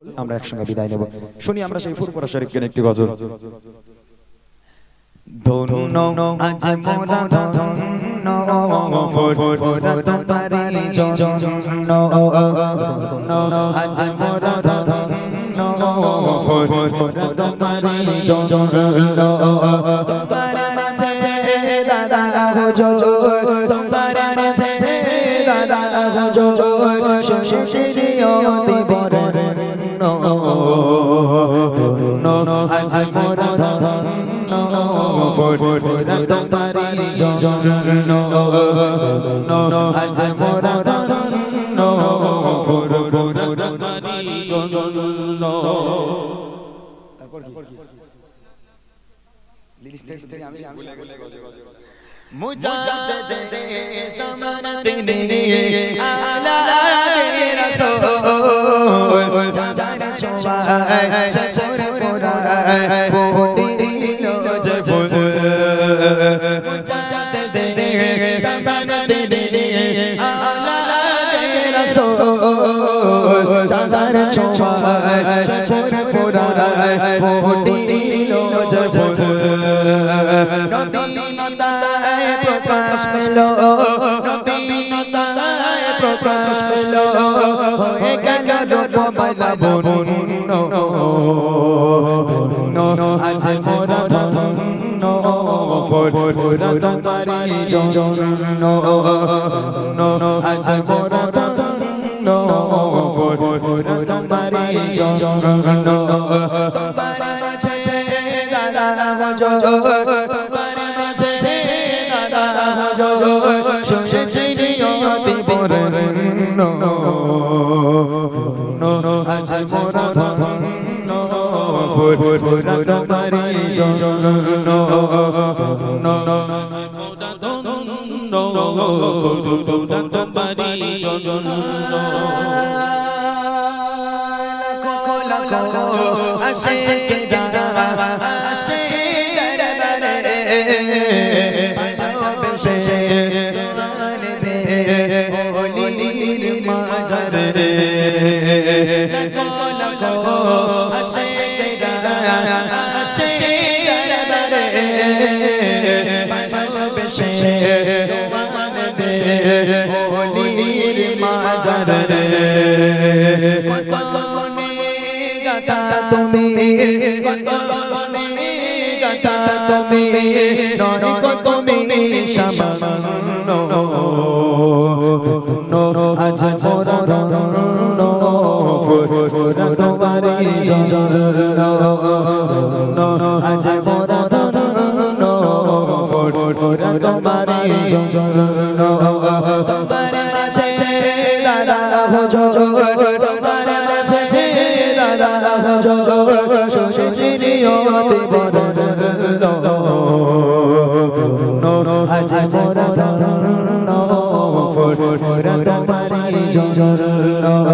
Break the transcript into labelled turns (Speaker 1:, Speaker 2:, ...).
Speaker 1: আমরা একসঙ্গে বিদায় নেব। শুনি আমরা সেই ফুরফুরা শরীফকে একটি গজল। ধন্য আজ মোরা ধন্য ফুরফুরা তোমারি জন্য, ধন্য আজ মোরা ধন্য ফুরফুরা তোমারি জন্য। তোমার মাঝে দাদা হুজুর, তোমার মাঝে দাদা হুজুর শশীরিয়তি বরেণ্য, ধন্য আজ মোরা ধন্য ফুরফুরা তোমারি জন্য, ধন্য আজ মোরা ধন্য ফুরফুরা তোমারি জন্য। मुजाहिद समानत ने आला रसूल चाचर छुआए सचर पुराए फूटिलो जफुल। मुजाहिद समानत ने आला रसूल चाचर छुआए सचर पुराए फूटिलो जफुल। নবীনতায় প্রকাশ পেল, নবীনতায় প্রকাশ পেল, হয়ে গেল রূপবালা বরুণ্য, ধন্য আজ মোরা ধন্য ফুরফুরা তোমারি জন্য, ধন্য আজ মোরা ধন্য ফুরফুরা তোমারি জন্য। তোমার মাঝে দাদা হুজুর, তোমার মাঝে দাদা হুজুর শশীরিয়তি বরেণ্য, ধন্য আজ মোরা ধন্য ফুরফুরা তোমারি জন্য, ধন্য মোরা ধন্য ফুরফুরা তোমারি জন্য। লাখো আশিকেরা আসে দরবারে, ভালোবেসে আনবে ওলির মাজারে। লাখো আশিকেরা আসে দরবারে, ভালোবেসে আনবে ওলির মাজারে। তুমি কত বনে গাথা তুমি নয় কত তুমি সামান্য, ধন্য আজ মোরা ধন্য ফুরফুরা তোমারি জন্য, ধন্য আজ মোরা ধন্য ফুরফুরা তোমারি জন্য। তোমার মাঝে দাদা হুজুর, তোমার মাঝে দাদা হুজুর শশীরিয়তি বরেণ্য, ধন্য আজ মোরা ধন্য ফুরফুরা তোমারি জন্য।